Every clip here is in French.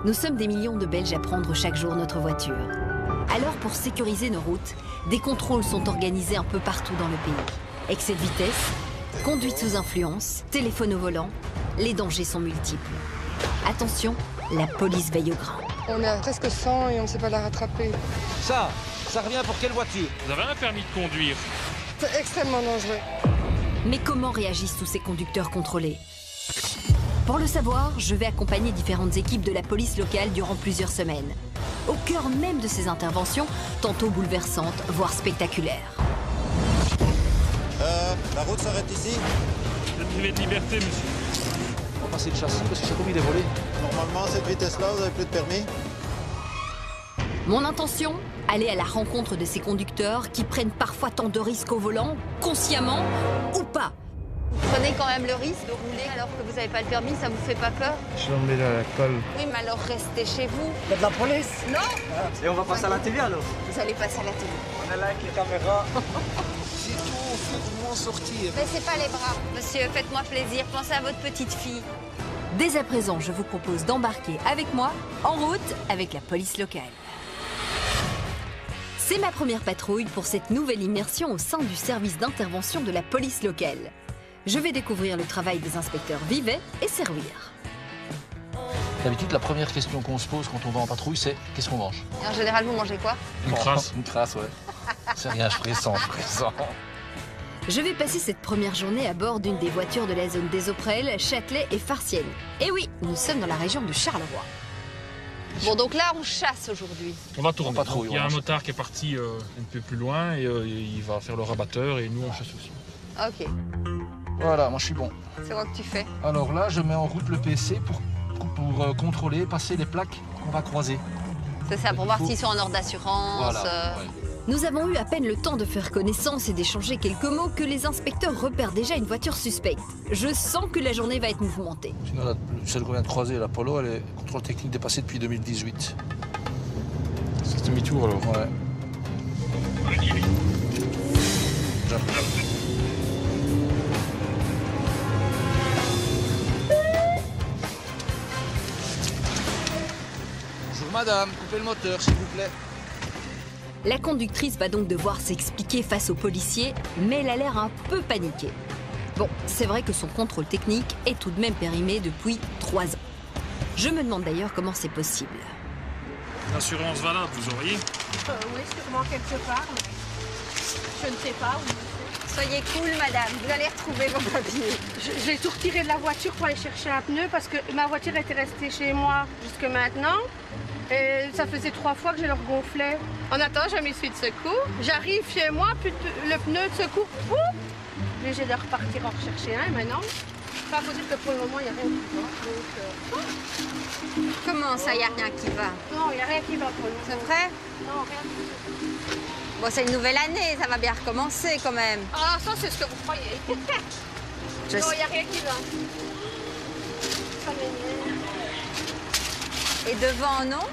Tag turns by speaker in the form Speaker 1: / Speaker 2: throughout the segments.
Speaker 1: Nous sommes des millions de Belges à prendre chaque jour notre voiture. Alors, pour sécuriser nos routes, des contrôles sont organisés un peu partout dans le pays. Excès de vitesse, conduite sous influence, téléphone au volant, les dangers sont multiples. Attention, la police veille au grain.
Speaker 2: On est à presque 100 et on ne sait pas la rattraper.
Speaker 3: Ça revient pour quelle voiture?
Speaker 4: Vous avez un permis de conduire?
Speaker 2: C'est extrêmement dangereux.
Speaker 1: Mais comment réagissent tous ces conducteurs contrôlés? Pour le savoir, je vais accompagner différentes équipes de la police locale durant plusieurs semaines. Au cœur même de ces interventions, tantôt bouleversantes, voire spectaculaires.
Speaker 3: La route s'arrête ici.
Speaker 4: Vous êtes privé de liberté, monsieur.
Speaker 3: On va passer le châssis parce que c'est comme il est volé. Normalement, à cette vitesse-là, vous n'avez plus de permis.
Speaker 1: Mon intention, aller à la rencontre de ces conducteurs qui prennent parfois tant de risques au volant, consciemment ou pas.
Speaker 5: Vous prenez quand même le risque de rouler alors que vous n'avez pas le permis, ça vous fait pas peur?
Speaker 6: Je mets la colle.
Speaker 5: Oui, mais alors restez chez vous.
Speaker 3: Il y a de la police.
Speaker 5: Non.
Speaker 3: Et on va passer à la télé alors?
Speaker 5: Vous allez passer à la télé.
Speaker 3: On est là avec les caméras. J'ai tout fait pour m'en sortir.
Speaker 5: Baissez pas les bras. Monsieur, faites-moi plaisir, pensez à votre petite fille.
Speaker 1: Dès à présent, je vous propose d'embarquer avec moi en route avec la police locale. C'est ma première patrouille pour cette nouvelle immersion au sein du service d'intervention de la police locale. Je vais découvrir le travail des inspecteurs Vivet et Servir.
Speaker 7: D'habitude, la première question qu'on se pose quand on va en patrouille, c'est qu'est-ce qu'on mange?
Speaker 5: Et en général, vous mangez quoi?
Speaker 4: Une crasse.
Speaker 7: Une crasse, ouais. C'est rien, je pressens.
Speaker 1: Je vais passer cette première journée à bord d'une des voitures de la zone des Auprelles, Châtelet et Farciennes. Et oui, nous sommes dans la région de Charleroi.
Speaker 5: Bon, donc là, on chasse aujourd'hui.
Speaker 4: On va tourner.
Speaker 7: En patrouille,
Speaker 4: Il y a un
Speaker 7: ouais.
Speaker 4: motard qui est parti un peu plus loin et il va faire le rabatteur et nous on chasse aussi.
Speaker 5: Ok,
Speaker 7: Voilà, moi je suis bon.
Speaker 5: c'est quoi que tu fais?
Speaker 7: Alors là, je mets en route le PC pour contrôler, passer les plaques qu'on va croiser.
Speaker 5: C'est ça, pour voir s'ils sont en ordre d'assurance.
Speaker 7: Voilà. Ouais.
Speaker 1: Nous avons eu à peine le temps de faire connaissance et d'échanger quelques mots que les inspecteurs repèrent déjà une voiture suspecte. Je sens que la journée va être mouvementée.
Speaker 7: Sinon, celle qu'on vient de croiser, la Polo, elle est contrôle technique dépassée depuis 2018.
Speaker 4: C'est demi-tour alors.
Speaker 7: Ouais.
Speaker 3: Bonjour madame, coupez le moteur s'il vous plaît.
Speaker 1: La conductrice va donc devoir s'expliquer face aux policiers, mais elle a l'air un peu paniquée. Bon, c'est vrai que son contrôle technique est tout de même périmé depuis 3 ans. Je me demande d'ailleurs comment c'est possible.
Speaker 4: L'assurance valable, vous auriez?
Speaker 8: Oui, sûrement quelque part. Je ne sais pas.
Speaker 5: Soyez cool, madame, vous allez retrouver vos papiers.
Speaker 8: J'ai tout retiré de la voiture pour aller chercher un pneu parce que ma voiture était restée chez moi jusque maintenant. Et ça faisait 3 fois que je le regonflais. En attendant, j'ai mis suite de secours. J'arrive chez moi, puis le pneu de secours, pouf, obligé de repartir en rechercher un. Et maintenant, il faut dire que pour le moment, il n'y a rien qui va. Donc,
Speaker 5: Comment ça, il n'y a rien qui va?
Speaker 8: non, il n'y a rien qui va pour le moment.
Speaker 5: C'est vrai?
Speaker 8: Non, rien du tout.
Speaker 5: Bon, c'est une nouvelle année, ça va bien recommencer quand même.
Speaker 8: Ah, ça, c'est ce que vous croyez.
Speaker 5: Je
Speaker 8: Non,
Speaker 5: sais.
Speaker 8: il n'y a rien qui va. Ça m'énerve.
Speaker 5: Et devant, non?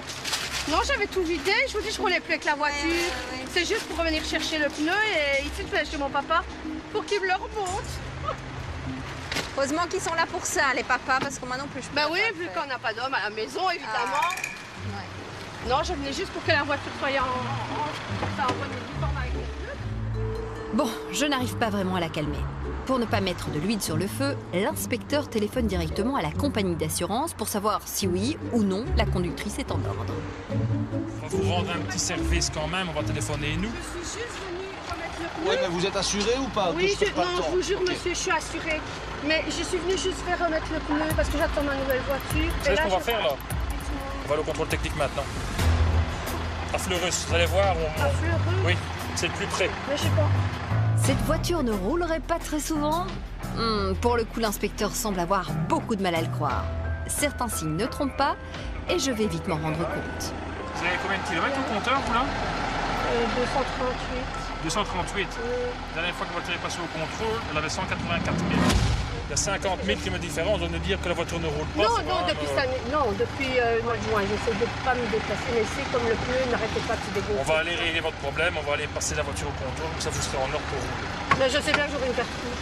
Speaker 8: Non, j'avais tout vidé. Je vous dis, je roulais plus avec la voiture.
Speaker 5: Ouais.
Speaker 8: C'est juste pour revenir chercher le pneu et ici, je vais chez mon papa pour qu'il me le remonte.
Speaker 5: Heureusement qu'ils sont là pour ça, les papas, parce que moi non plus, je peux
Speaker 8: Bah
Speaker 5: pas
Speaker 8: oui,
Speaker 5: le
Speaker 8: vu
Speaker 5: faire.
Speaker 8: qu'on n'a pas d'homme à la maison, évidemment.
Speaker 5: Ouais.
Speaker 8: Non, je venais juste pour que la voiture soit en bonne forme avec les pneus.
Speaker 1: Bon, je n'arrive pas vraiment à la calmer. Pour ne pas mettre de l'huile sur le feu, l'inspecteur téléphone directement à la compagnie d'assurance pour savoir si oui ou non la conductrice est en ordre.
Speaker 4: On va vous rendre un petit service quand même, on va téléphoner nous.
Speaker 8: Je suis juste venue remettre le pneu.
Speaker 3: Ouais, mais vous êtes assuré ou pas?
Speaker 8: Oui,
Speaker 3: Que je perds pas de
Speaker 8: non,
Speaker 3: temps.
Speaker 8: je vous jure,
Speaker 3: Ok.
Speaker 8: monsieur, je suis assurée. Mais je suis venue juste faire remettre le pneu parce que j'attends ma nouvelle voiture.
Speaker 4: Vous savez ce qu'on va faire là? On va aller au contrôle technique maintenant. À Fleurus, vous allez voir.
Speaker 8: À Fleurus?
Speaker 4: Oui, c'est le plus près.
Speaker 8: Mais je sais pas.
Speaker 1: Cette voiture ne roulerait pas très souvent? Pour le coup, l'inspecteur semble avoir beaucoup de mal à le croire. Certains signes ne trompent pas et je vais vite m'en rendre compte.
Speaker 4: Vous avez combien de kilomètres au compteur, vous là?
Speaker 8: 238.
Speaker 4: 238. La dernière fois que la voiture est passée au contrôle, elle avait 184 000. Il y a 50 000 km de différence, on veut dire que la voiture ne roule pas.
Speaker 8: Non,
Speaker 4: c'est
Speaker 8: non,
Speaker 4: quand même,
Speaker 8: depuis cette année, non, depuis le mois de juin, j'essaie de ne pas me déplacer, mais c'est comme le pneu n'arrêtait pas de se dégonfler.
Speaker 4: On va aller régler votre problème, on va aller passer la voiture au contrôle, comme ça vous serez en ordre pour rouler.
Speaker 8: Mais je sais bien que j'aurai une carte rouge.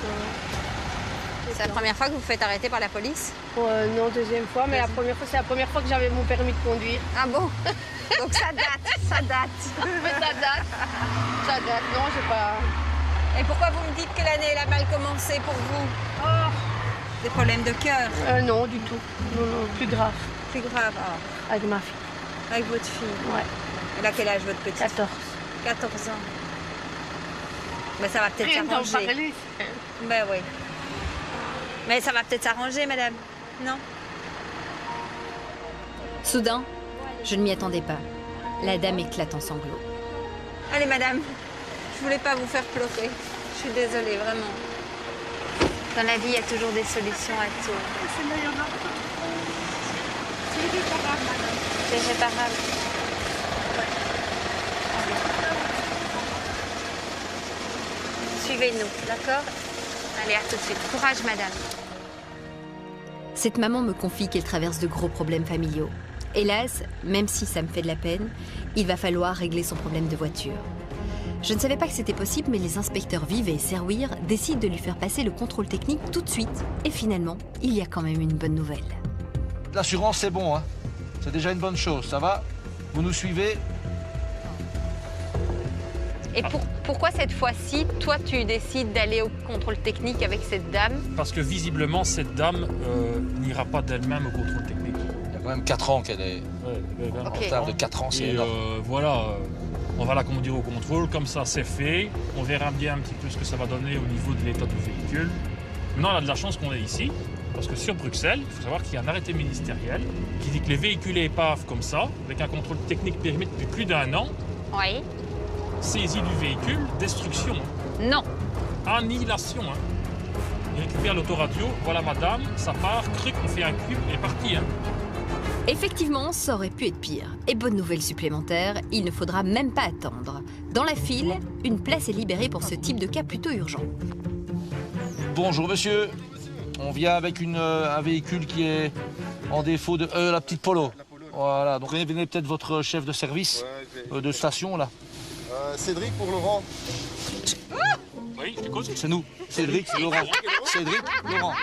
Speaker 5: C'est la première fois que vous vous faites arrêter par la police?
Speaker 8: Non, deuxième fois, mais c'est la première fois que j'avais mon permis de conduire.
Speaker 5: Ah bon? Donc ça date, ça date.
Speaker 8: Mais ça date. Ça date, non, j'ai pas...
Speaker 5: Et pourquoi vous me dites que l'année elle a mal commencé pour vous?
Speaker 8: Oh.
Speaker 5: Des problèmes de cœur?
Speaker 8: Non, du tout. Non, plus grave.
Speaker 5: Plus grave, ah.
Speaker 8: Avec ma fille.
Speaker 5: Avec votre fille?
Speaker 8: Ouais.
Speaker 5: Elle a quel âge votre petite?
Speaker 8: 14.
Speaker 5: 14 ans. Mais ça va peut-être s'arranger. Ben oui. Mais ça va peut-être s'arranger, madame. Non?
Speaker 1: Soudain, je ne m'y attendais pas. La dame éclate en sanglots.
Speaker 5: Allez, madame. Je voulais pas vous faire pleurer. Je suis désolée, vraiment. Dans la vie, il y a toujours des solutions à tout.
Speaker 8: C'est réparable, madame.
Speaker 5: C'est réparable. Suivez-nous, d'accord? Allez, à tout de suite. Courage, madame.
Speaker 1: Cette maman me confie qu'elle traverse de gros problèmes familiaux. Hélas, même si ça me fait de la peine, il va falloir régler son problème de voiture. Je ne savais pas que c'était possible, mais les inspecteurs Vive et Servir décident de lui faire passer le contrôle technique tout de suite. Et finalement, il y a quand même une bonne nouvelle.
Speaker 7: L'assurance, c'est bon, hein. C'est déjà une bonne chose, ça va? Vous nous suivez?
Speaker 5: Et pourquoi cette fois-ci, toi, tu décides d'aller au contrôle technique avec cette dame?
Speaker 4: Parce que visiblement, cette dame n'ira pas d'elle-même au contrôle technique.
Speaker 7: Il y a quand même 4 ans qu'elle est en
Speaker 5: Ok.
Speaker 7: retard de 4 ans, c'est
Speaker 4: Et
Speaker 7: énorme.
Speaker 4: voilà, on va la conduire au contrôle, comme ça c'est fait. On verra bien un petit peu ce que ça va donner au niveau de l'état du véhicule. Maintenant, on a de la chance qu'on est ici, parce que sur Bruxelles, il faut savoir qu'il y a un arrêté ministériel qui dit que les véhicules épaves comme ça, avec un contrôle technique périmé depuis plus d'1 an,
Speaker 5: Oui.
Speaker 4: saisie du véhicule, destruction,
Speaker 5: Non.
Speaker 4: annihilation. Hein. Il récupère l'autoradio, voilà madame, ça part, cric, on fait un cube et parti. Hein.
Speaker 1: Effectivement, ça aurait pu être pire. Et bonne nouvelle supplémentaire, il ne faudra même pas attendre. Dans la file, une place est libérée pour ce type de cas plutôt urgent.
Speaker 7: Bonjour monsieur, on vient avec un véhicule qui est en défaut de la petite Polo. Voilà, donc venez peut-être votre chef de service de station là.
Speaker 3: Cédric pour Laurent.
Speaker 4: Oui, je t'écoute.
Speaker 7: C'est nous, Cédric, Laurent. Cédric, Laurent.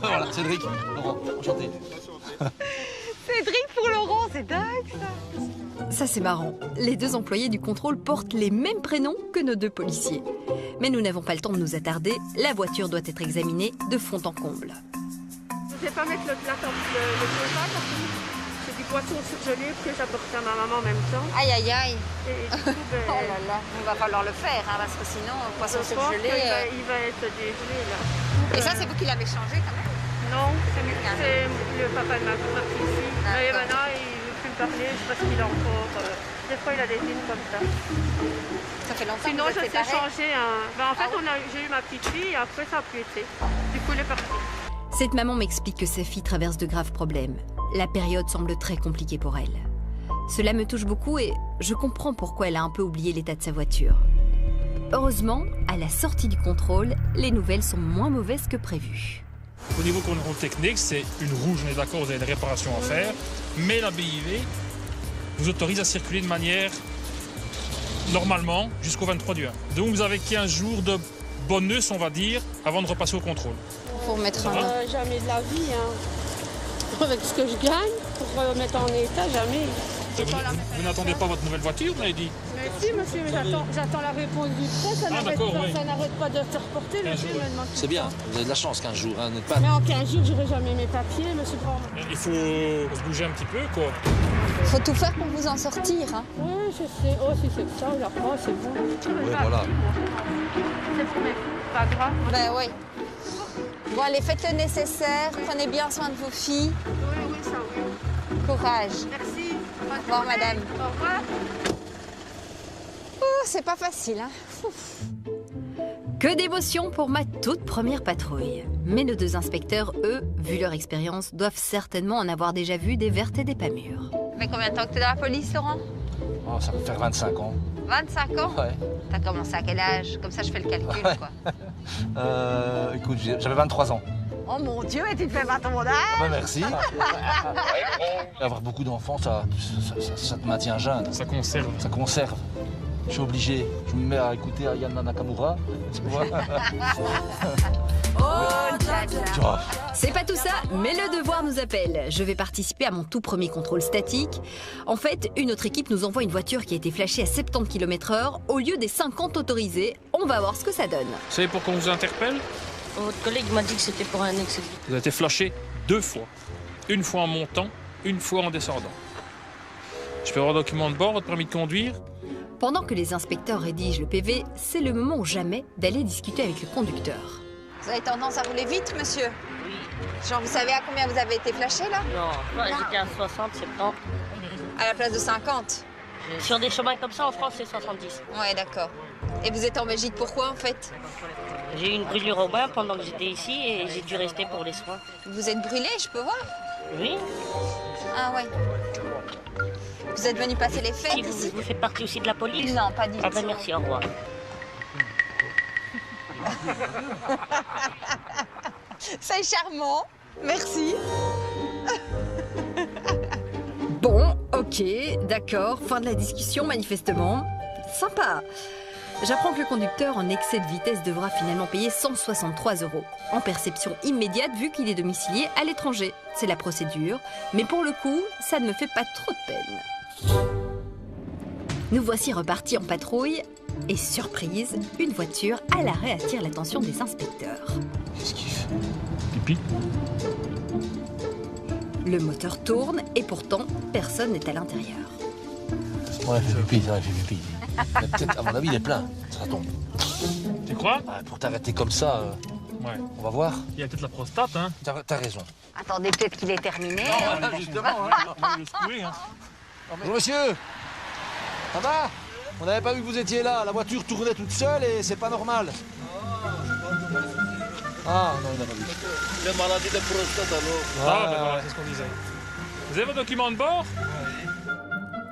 Speaker 7: Voilà, Cédric, Laurent, enchanté.
Speaker 5: Cédric pour Laurent, c'est dingue ça.
Speaker 1: Ça c'est marrant. Les deux employés du contrôle portent les mêmes prénoms que nos deux policiers. Mais nous n'avons pas le temps de nous attarder, la voiture doit être examinée de fond en comble.
Speaker 8: Je vais pas mettre le plat comme le chauffage parce que c'est du poisson surgelé que j'apporte à ma maman en même temps.
Speaker 5: Aïe, aïe, aïe.
Speaker 8: Et du coup, ben,
Speaker 5: Oh là là, il va falloir le faire, hein, parce que sinon, le poisson
Speaker 8: je pense
Speaker 5: surgelé...
Speaker 8: qu'il va être dégelé là.
Speaker 5: Et ça, c'est vous qui l'avez changé quand même?
Speaker 8: Non, c'est le papa de ma fille. Mais
Speaker 5: D'accord.
Speaker 8: maintenant, il ne veut plus me parler, je sais pas ce qu'il a encore. Des fois, il a des lignes comme ça.
Speaker 5: Ça fait longtemps
Speaker 8: Sinon,
Speaker 5: que vous
Speaker 8: je
Speaker 5: êtes
Speaker 8: sais
Speaker 5: séparés?
Speaker 8: changer. Ben, en fait, j'ai eu ma petite fille et après, ça a pu été. Du coup, il est parti.
Speaker 1: Cette maman m'explique que sa fille traverse de graves problèmes. La période semble très compliquée pour elle. Cela me touche beaucoup et je comprends pourquoi elle a un peu oublié l'état de sa voiture. Heureusement, à la sortie du contrôle, les nouvelles sont moins mauvaises que prévu.
Speaker 4: Au niveau contrôle technique, c'est une rouge, on est d'accord, vous avez des réparations à faire, mais la BIV vous autorise à circuler de manière normalement jusqu'au 23 du 1. Donc vous avez 15 jours de bonus, on va dire, avant de repasser au contrôle.
Speaker 5: Pour remettre en...
Speaker 8: Jamais de la vie. Hein. Avec ce que je gagne, pour remettre en état, jamais.
Speaker 4: Vous n'attendez pas votre nouvelle voiture, vous m'avez dit?
Speaker 8: Mais si, monsieur, mais j'attends la réponse du prêt. Ça n'arrête pas de se reporter. Le monsieur me demande tout
Speaker 7: C'est bien,
Speaker 8: ça.
Speaker 7: vous avez de la chance 15 jours, hein, n'êtes pas...
Speaker 8: Mais en 15 jours, j'aurai jamais mes papiers, monsieur Brown.
Speaker 4: Il faut se bouger un petit peu, quoi.
Speaker 5: Faut tout faire pour vous en sortir, hein.
Speaker 8: Oui, je sais. Oh, si c'est ça, j'apprends, c'est bon.
Speaker 7: Oui, voilà.
Speaker 8: C'est pour mes pas grave.
Speaker 5: Ben oui. Bon, allez, faites le nécessaire, prenez bien soin de vos filles.
Speaker 8: Oui, ça oui.
Speaker 5: Courage.
Speaker 8: Merci.
Speaker 5: Au revoir, madame.
Speaker 8: Au revoir.
Speaker 5: Oh, c'est pas facile, hein. Ouf.
Speaker 1: Que d'émotion pour ma toute première patrouille. Mais nos deux inspecteurs, eux, vu leur expérience, doivent certainement en avoir déjà vu des vertes et des pas mûres.
Speaker 5: Ça fait combien de temps que tu es dans la police, Laurent?
Speaker 7: Oh, ça va faire 25 ans.
Speaker 5: 25 ans?
Speaker 7: Ouais.
Speaker 5: T'as commencé à quel âge? Comme ça, je fais le calcul,
Speaker 7: Ouais.
Speaker 5: quoi.
Speaker 7: Écoute, j'avais 23 ans.
Speaker 5: Oh mon Dieu, et tu te fais pas ton âge?
Speaker 7: Ah ben merci. Avoir beaucoup d'enfants, ça te maintient jeune.
Speaker 4: Ça conserve.
Speaker 7: Ça conserve. Je suis obligé. Je me mets à écouter Ayana Nakamura. Tu vois.
Speaker 1: C'est pas tout ça, mais le devoir nous appelle. Je vais participer à mon tout premier contrôle statique. En fait, une autre équipe nous envoie une voiture qui a été flashée à 70 km/h au lieu des 50 autorisés. On va voir ce que ça donne.
Speaker 4: Vous savez pourquoi on vous interpelle?
Speaker 6: Votre collègue m'a dit que c'était pour un excès de vitesse.
Speaker 4: Vous avez été flashé 2 fois. Une fois en montant, une fois en descendant. Je peux avoir un document de bord, votre permis de conduire?
Speaker 1: Pendant que les inspecteurs rédigent le PV, c'est le moment ou jamais d'aller discuter avec le conducteur.
Speaker 5: Vous avez tendance à rouler vite, monsieur?
Speaker 6: Oui.
Speaker 5: Genre, vous savez à combien vous avez été flashé, là?
Speaker 6: Non, j'étais à 60, 70.
Speaker 5: À la place de 50?
Speaker 6: Sur des chemins comme ça, en France, c'est 70.
Speaker 5: Ouais, d'accord. Et vous êtes en Belgique, pourquoi, en fait?
Speaker 6: J'ai eu une brûlure au bras pendant que j'étais ici et j'ai dû rester pour les soins.
Speaker 5: Vous êtes brûlé, je peux voir?
Speaker 6: Oui.
Speaker 5: Ah ouais. Vous êtes venu passer les fêtes
Speaker 6: Si,
Speaker 5: ici?
Speaker 6: vous faites partie aussi de la police?
Speaker 5: Non, pas du tout.
Speaker 6: Ah ben merci, au revoir.
Speaker 5: C'est charmant. Merci.
Speaker 1: Bon, ok, d'accord, fin de la discussion manifestement. Sympa. J'apprends que le conducteur en excès de vitesse devra finalement payer 163 €, en perception immédiate vu qu'il est domicilié à l'étranger. C'est la procédure, mais pour le coup, ça ne me fait pas trop de peine. Nous voici repartis en patrouille, et surprise, une voiture à l'arrêt attire l'attention des inspecteurs.
Speaker 7: Qu'est-ce qu'il fait?
Speaker 4: Pipi.
Speaker 1: Le moteur tourne, et pourtant, personne n'est à l'intérieur.
Speaker 7: Ouais, il fait pipi, ça, il fait pipi. Mais peut-être, à mon avis, il est plein. Ça tombe.
Speaker 4: Tu crois?
Speaker 7: Ah, pour t'arrêter comme ça,
Speaker 4: Ouais.
Speaker 7: on va voir.
Speaker 4: Il y a peut-être la prostate, hein?
Speaker 7: T'as raison.
Speaker 5: Attendez, peut-être qu'il est terminé.
Speaker 7: Justement.
Speaker 4: On va le secouer, hein.
Speaker 7: Bonjour monsieur. Ça va? On n'avait pas vu que vous étiez là. La voiture tournait toute seule et c'est pas normal. Ah non, il n'a pas vu.
Speaker 3: Les maladies de prostate alors.
Speaker 4: Ah, ben voilà, c'est ce qu'on disait. Vous avez vos documents de bord?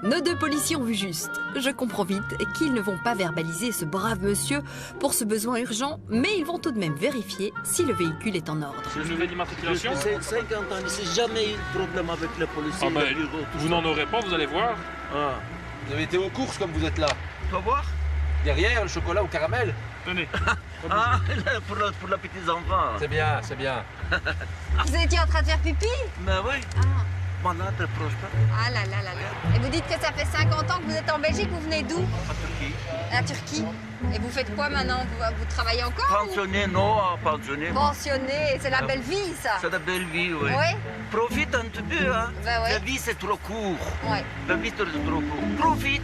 Speaker 1: Nos deux policiers ont vu juste. Je comprends vite qu'ils ne vont pas verbaliser ce brave monsieur pour ce besoin urgent, mais ils vont tout de même vérifier si le véhicule est en ordre.
Speaker 4: Une nouvelle immatriculation?
Speaker 9: C'est 50 ans, il n'y a jamais eu de problème avec les policiers.
Speaker 4: Ah ben, vous n'en aurez pas, vous allez voir.
Speaker 9: Ah.
Speaker 7: Vous avez été aux courses comme vous êtes là.
Speaker 9: Tu vas voir?
Speaker 7: Derrière, le chocolat au caramel.
Speaker 4: Tenez.
Speaker 9: Ah, pour les petits enfants.
Speaker 7: C'est bien, c'est bien.
Speaker 5: Vous étiez en train de faire pipi?
Speaker 9: Mais oui,
Speaker 5: Ah.
Speaker 9: malade de prostate
Speaker 5: Ah là là là là. Et vous dites que ça fait 50 ans que vous êtes en Belgique, vous venez d'où?
Speaker 9: en Turquie.
Speaker 5: La Turquie. Et vous faites quoi maintenant? Vous travaillez encore?
Speaker 9: Pensionné, non, pensionné.
Speaker 5: Pensionné, c'est la belle vie ça.
Speaker 9: C'est de belle vie, oui.
Speaker 5: Ouais.
Speaker 9: Profite un petit peu, hein.
Speaker 5: Ben ouais.
Speaker 9: La vie, c'est trop court.
Speaker 5: Ouais,
Speaker 9: La vie, c'est trop court. Profite.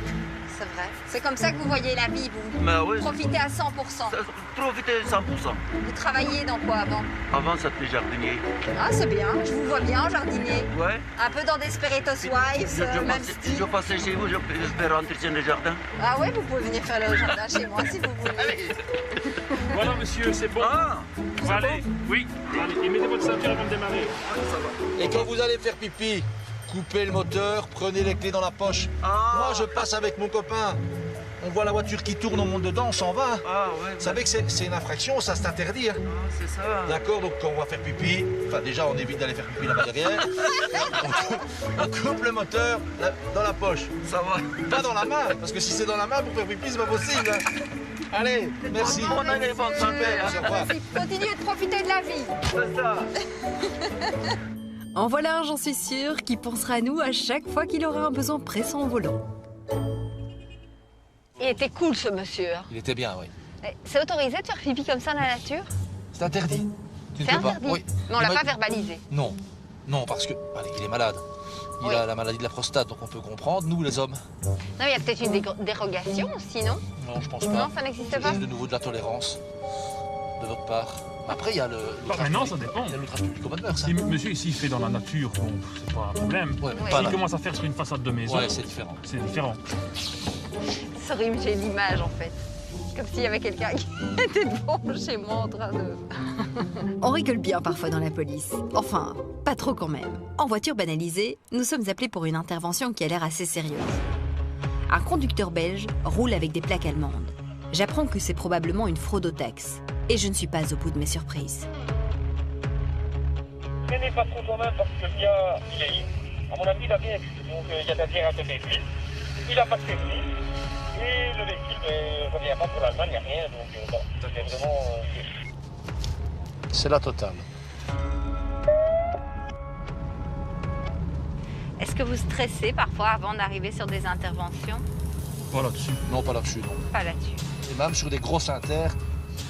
Speaker 5: c'est vrai. C'est comme ça que vous voyez la vie, vous.
Speaker 9: Mais oui,
Speaker 5: Profitez à 100%.
Speaker 9: profitez 100%.
Speaker 5: Vous travailliez dans quoi avant?
Speaker 9: Avant, c'était jardinier.
Speaker 5: Ah, c'est bien. Je vous vois bien, jardinier.
Speaker 9: Ouais.
Speaker 5: Un peu dans Desperados Wives, même style.
Speaker 9: Je passais chez vous, je vais rentrer le jardin.
Speaker 5: Ah ouais, vous pouvez venir faire le jardin chez moi si vous voulez.
Speaker 4: Voilà, monsieur, c'est bon.
Speaker 9: Ah,
Speaker 4: Allez, oui. Allez, et mettez votre ceinture avant de démarrer.
Speaker 7: Et quand vous allez faire pipi, coupez le moteur, prenez les clés dans la poche.
Speaker 9: Ah.
Speaker 7: Moi, je passe avec mon copain. On voit la voiture qui tourne, on monte dedans, on s'en va.
Speaker 9: Ah, ouais.
Speaker 7: Vous savez que c'est une infraction, ça c'est interdit. Hein.
Speaker 9: Ah, c'est ça.
Speaker 7: D'accord, donc quand on va faire pipi, enfin déjà on évite d'aller faire pipi là-bas derrière. On coupe le moteur dans la poche.
Speaker 9: Ça va.
Speaker 7: Pas dans la main, parce que si c'est dans la main pour faire pipi, c'est pas possible. Hein. Allez, merci.
Speaker 9: On a les bonnes
Speaker 7: Super, au revoir.
Speaker 5: Continuez de profiter de la vie.
Speaker 9: C'est ça.
Speaker 1: En voilà un, j'en suis sûre, qui pensera à nous à chaque fois qu'il aura un besoin pressant au volant.
Speaker 5: Il était cool ce monsieur.
Speaker 7: Il était bien, oui.
Speaker 5: C'est autorisé de faire pipi comme ça dans la nature?
Speaker 7: C'est interdit. Tu ne
Speaker 5: C'est
Speaker 7: peux pas.
Speaker 5: interdit.
Speaker 7: Oui.
Speaker 5: Mais on l'a
Speaker 7: Il m'a-
Speaker 5: pas verbalisé.
Speaker 7: Non, non, parce que allez, il est malade. Il
Speaker 5: Oui.
Speaker 7: a la maladie de la prostate, donc on peut comprendre, nous les hommes.
Speaker 5: Non, il y a peut-être une dérogation, sinon.
Speaker 7: Non, je pense pas.
Speaker 5: Non, ça n'existe
Speaker 7: C'est
Speaker 5: pas.
Speaker 7: juste de nouveau de la tolérance de votre part. Après, il y a le.
Speaker 4: Maintenant, ça dépend.
Speaker 7: Il y a l'outrage public au bonheur, ça.
Speaker 4: Si monsieur ici fait dans la nature, bon, c'est pas un problème.
Speaker 7: Ouais, mais
Speaker 5: Oui.
Speaker 7: pas
Speaker 4: S'il
Speaker 7: là.
Speaker 4: commence à faire sur une façade de maison,
Speaker 7: Ouais, c'est différent.
Speaker 4: c'est différent.
Speaker 5: Sorry, mais j'ai l'image en fait. Comme s'il y avait quelqu'un qui était devant chez moi en train de...
Speaker 1: On rigole bien parfois dans la police. Enfin, pas trop quand même. En voiture banalisée, nous sommes appelés pour une intervention qui a l'air assez sérieuse. Un conducteur belge roule avec des plaques allemandes. J'apprends que c'est probablement une fraude aux taxes. Et je ne suis pas au bout de mes surprises.
Speaker 10: Ce n'est pas trop quand même parce que il est, à mon avis, il a bien vu. Donc il y a de la bière à côté de lui. Il a pas de permis. Et le véhicule ne revient pas pour l'Allemagne, il n'y a rien. Donc bon, c'est vraiment...
Speaker 7: C'est la totale.
Speaker 5: Est-ce que vous stressez parfois avant d'arriver sur des interventions?
Speaker 4: Pas là-dessus.
Speaker 7: Non, pas là-dessus, non.
Speaker 5: Pas là-dessus.
Speaker 7: Et même sur des grosses inters,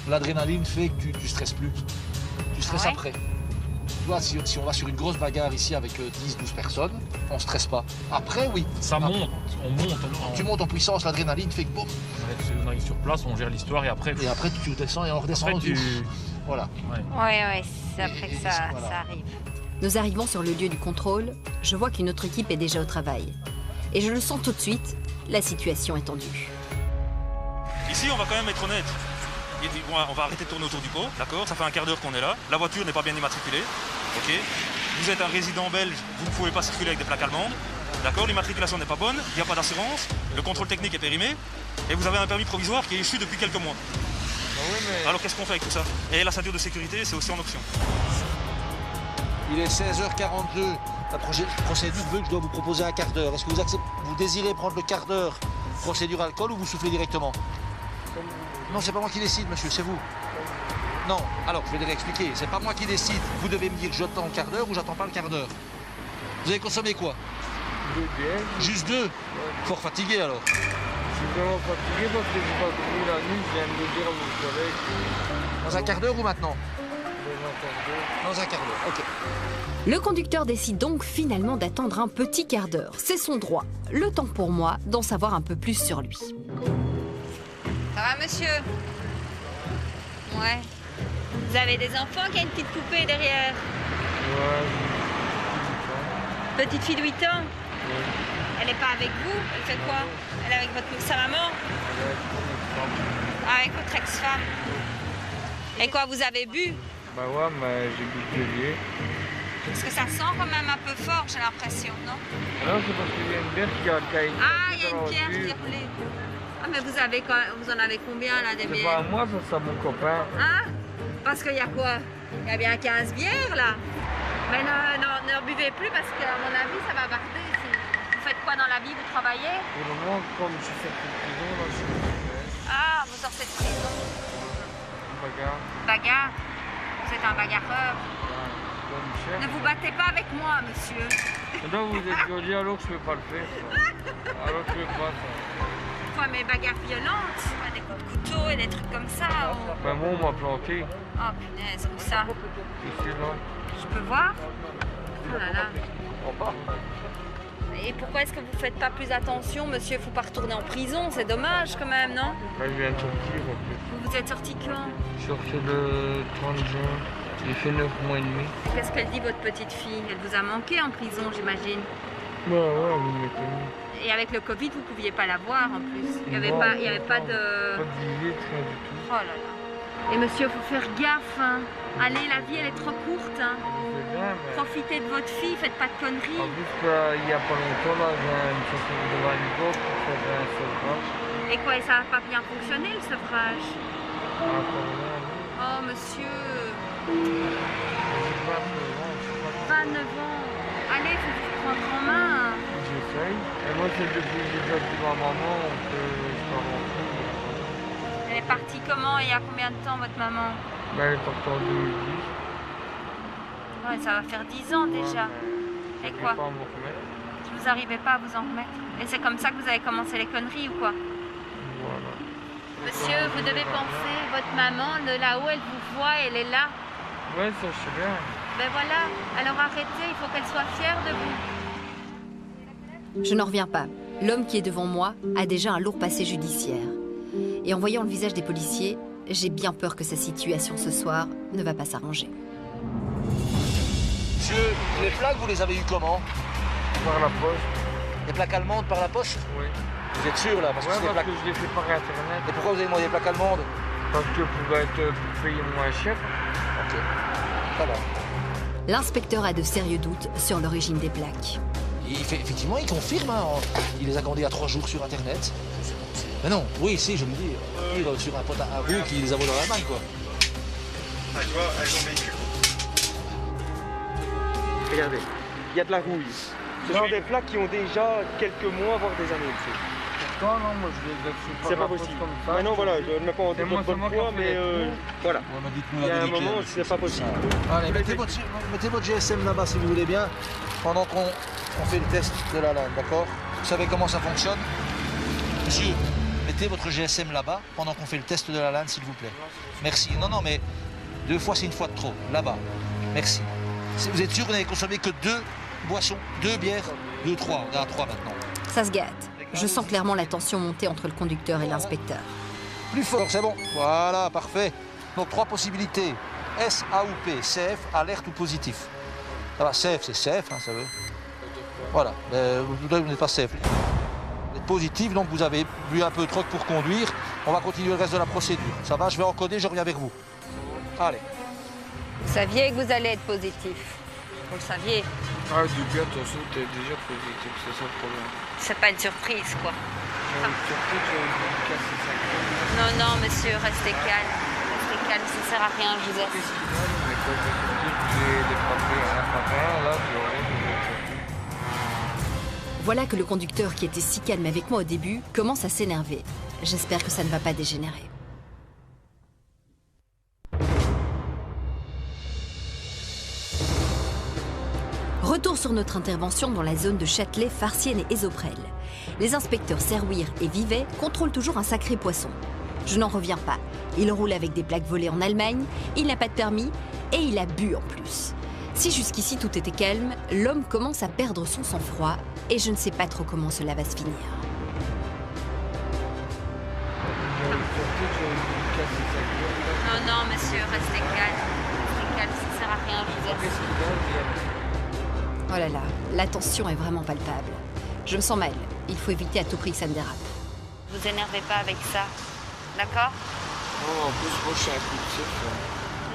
Speaker 7: l'adrénaline fait que tu stresses plus. Tu stresses après. Tu vois, si on va sur une grosse bagarre ici avec 10-12 personnes, on ne stresse pas. Après, oui.
Speaker 4: Ça monte, on monte.
Speaker 7: Tu montes en puissance, l'adrénaline fait que boum.
Speaker 4: On arrive sur place, on gère l'histoire et après...
Speaker 7: Et après, tu descends et on redescend.
Speaker 4: Après,
Speaker 7: Voilà.
Speaker 5: Ouais, c'est après que ça arrive.
Speaker 1: Nous arrivons sur le lieu du contrôle, je vois qu'une autre équipe est déjà au travail. Et je le sens tout de suite, la situation est tendue.
Speaker 11: Ici, on va quand même être honnête. On va arrêter de tourner autour du pot, d'accord? Ça fait un quart d'heure qu'on est là. La voiture n'est pas bien immatriculée, ok? Vous êtes un résident belge, vous ne pouvez pas circuler avec des plaques allemandes, d'accord? L'immatriculation n'est pas bonne, il n'y a pas d'assurance, le contrôle technique est périmé, et vous avez un permis provisoire qui est échu depuis quelques mois. Alors qu'est-ce qu'on fait avec tout ça? Et la ceinture de sécurité, c'est aussi en option.
Speaker 7: Il est 16h42. La procédure veut que je dois vous proposer un quart d'heure. Est-ce que vous désirez prendre le quart d'heure procédure alcool ou vous soufflez directement? Non, c'est pas moi qui décide, monsieur, c'est vous. Non, alors je vais réexpliquer. C'est pas moi qui décide. Vous devez me dire j'attends le quart d'heure ou j'attends pas le quart d'heure. Vous avez consommé quoi?
Speaker 12: 2 bières.
Speaker 7: Juste 2? Fort fatigué alors?
Speaker 12: Je suis vraiment fatigué parce que j'ai pas dormi la nuit, je viens de le dire à mon collègue.
Speaker 7: Dans un quart d'heure ou maintenant?
Speaker 12: Dans un quart d'heure,
Speaker 7: ok.
Speaker 1: Le conducteur décide donc finalement d'attendre un petit quart d'heure. C'est son droit. Le temps pour moi d'en savoir un peu plus sur lui.
Speaker 5: Ça va, monsieur? Ouais. Vous avez des enfants qui a une petite poupée derrière?
Speaker 12: Ouais.
Speaker 5: Petite fille de 8 ans?
Speaker 12: Oui.
Speaker 5: Elle n'est pas avec vous? Elle fait quoi? Elle est avec sa maman? Ah, avec votre ex-femme. Et quoi, vous avez bu?
Speaker 12: Bah ouais, mais j'ai bu de lier.
Speaker 5: Parce que ça sent quand même un peu fort, j'ai l'impression, non?
Speaker 12: Non, c'est parce qu'il y a une bière qui a caillé.
Speaker 5: Ah, il y a une bière qui roulait. Ah, mais vous en avez combien là des bières?
Speaker 12: C'est pas à moi, ça c'est à mon copain.
Speaker 5: Hein? Parce qu'il y a quoi? Il y a bien 15 bières là. Mais ne buvez plus parce qu'à mon avis ça va barder ici. Vous faites quoi dans la vie? Vous travaillez?
Speaker 12: Pour le moment, comme je suis sorti de prison, là je suis...
Speaker 5: Ah, vous sortez de prison.
Speaker 12: Bagarre.
Speaker 5: Bagarre? Vous êtes un bagarreur. Ne vous battez pas avec moi, monsieur.
Speaker 12: Non, vous êtes joli, alors que je ne peux pas le faire. Alors que je ne peux pas ça.
Speaker 5: Quoi, mais bagarres violentes? Des coups de couteau et des trucs comme ça?
Speaker 12: Ben moi, on m'a planté.
Speaker 5: Oh punaise, où ça?
Speaker 12: Ici, là.
Speaker 5: Je peux voir? Oh là là. Et pourquoi est-ce que vous ne faites pas plus attention, monsieur? Il ne faut pas retourner en prison, c'est dommage quand même, non?
Speaker 12: Ben, je viens de sortir en plus.
Speaker 5: Vous êtes sorti quand?
Speaker 12: Je suis sorti le 30 juin. J'ai fait 9 mois et demi.
Speaker 5: Qu'est-ce qu'elle dit, votre petite fille? Elle vous a manqué en prison, j'imagine?
Speaker 12: Ouais, vous m'avez connu.
Speaker 5: Et avec le Covid, vous ne pouviez pas la voir en plus. Il n'y avait,
Speaker 12: pas
Speaker 5: de...
Speaker 12: Pas de visite, rien du tout.
Speaker 5: Oh là là. Et monsieur, il faut faire gaffe. Hein. Allez, la vie, elle est trop courte. Hein.
Speaker 12: Bien, mais...
Speaker 5: Profitez de votre fille, faites pas de conneries.
Speaker 12: En plus, il n'y a pas longtemps, là, j'ai une chanson de Valigor pour faire un sevrage.
Speaker 5: Et quoi, et ça n'a pas bien fonctionné, le sevrage? Oh, monsieur. 29 ans. Allez, il faut vous prendre en main.
Speaker 12: J'essaye. Et moi, c'est depuis que j'ai déjà dit à ma maman que je pars en prison.
Speaker 5: Elle est partie comment et il y a combien de temps, votre maman?
Speaker 12: Ben, elle est partie en 2010.
Speaker 5: Ouais, ça va faire 10 ans déjà. Et quoi?
Speaker 12: Pas à me remettre.
Speaker 5: Vous n'arrivez pas à vous en remettre. Et c'est comme ça que vous avez commencé les conneries ou quoi?
Speaker 12: Voilà.
Speaker 5: Monsieur, vous devez penser, votre maman, de là-haut, elle vous voit, elle est là.
Speaker 12: Ouais, ça, je sais bien.
Speaker 5: Ben voilà, alors arrêtez, il faut qu'elle soit fière de vous.
Speaker 1: Je n'en reviens pas. L'homme qui est devant moi a déjà un lourd passé judiciaire. Et en voyant le visage des policiers, j'ai bien peur que sa situation ce soir ne va pas s'arranger.
Speaker 7: Monsieur, les plaques, vous les avez eues comment?
Speaker 12: Par la poste.
Speaker 7: Les plaques allemandes par la poste?
Speaker 12: Oui.
Speaker 7: Vous êtes sûr là? Parce que,
Speaker 12: parce que je les fais par internet.
Speaker 7: Et pourquoi vous avez demandé des plaques allemandes?
Speaker 12: Parce que pour être payé moins cher.
Speaker 7: Ok, ça va.
Speaker 1: L'inspecteur a de sérieux doutes sur l'origine des plaques.
Speaker 7: Effectivement, il confirme. Hein. Il les a commandées à 3 jours sur internet. Mais non, oui, si, je le dis. Sur un pote à vous qui les a volées en Allemagne, quoi.
Speaker 10: Ah, tu vois, elles sont véhicules.
Speaker 13: Regardez, il y a de la rouille. Ce sont des plaques qui ont déjà quelques mois, voire des années dessus.
Speaker 12: toi, non, moi je les accepte pas.
Speaker 10: C'est pas possible. Maintenant, voilà, je ne mets pas en doute votre bonne foi, mais voilà.
Speaker 7: Ouais, mais dites-nous
Speaker 10: Il y
Speaker 7: la
Speaker 10: a un
Speaker 7: vérité.
Speaker 10: moment, c'est pas possible.
Speaker 7: Allez, mettez votre GSM là-bas si vous voulez bien, pendant qu'on fait le test de la lande, d'accord? Vous savez comment ça fonctionne? Monsieur, mettez votre GSM là-bas, pendant qu'on fait le test de la lande, s'il vous plaît. Merci. Non, non, mais 2 fois, c'est une fois de trop. Là-bas. Merci. Vous êtes sûr que vous n'avez consommé que 2 boissons, 2 bières? 2, 3. On est à 3 maintenant.
Speaker 1: Ça se gâte. Je sens clairement la tension monter entre le conducteur et l'inspecteur.
Speaker 7: Plus fort, c'est bon. Voilà, parfait. Donc 3 possibilités. S, A ou P. CF, alerte ou positif. Ça va, CF, c'est CF, hein, ça veut. Voilà. Vous n'êtes pas CF. Vous êtes positif, donc vous avez bu un peu trop pour conduire. On va continuer le reste de la procédure. Ça va, je vais encoder, je reviens avec vous. Allez.
Speaker 5: Vous saviez que vous allez être positif. Vous le saviez.
Speaker 12: Ah, du gars, de toute façon, t'es déjà positif, c'est ça le problème.
Speaker 5: C'est pas une surprise, quoi.
Speaker 12: Surtout que j'ai cassé ça.
Speaker 5: Non, non, monsieur, restez calme. Restez calme, ça sert à rien, je vous assure.
Speaker 12: Mais quand j'ai les papiers un par un, là, tu vois, je vais sortir.
Speaker 1: Voilà que le conducteur qui était si calme avec moi au début commence à s'énerver. J'espère que ça ne va pas dégénérer. Retour sur notre intervention dans la zone de Châtelet, Farciennes et Ésoprel. Les inspecteurs Serwir et Vivet contrôlent toujours un sacré poisson. Je n'en reviens pas. Il roule avec des plaques volées en Allemagne, il n'a pas de permis et il a bu en plus. Si jusqu'ici tout était calme, l'homme commence à perdre son sang-froid et je ne sais pas trop comment cela va se finir.
Speaker 5: Non, non, monsieur, restez calme. Restez calme, ça sert à rien, je vous assure.
Speaker 1: Oh là là, la tension est vraiment palpable. Je me sens mal. Il faut éviter à tout prix que ça me dérape.
Speaker 5: Vous énervez pas avec ça, d'accord?
Speaker 12: Oh, en plus, moi, je suis impulsif.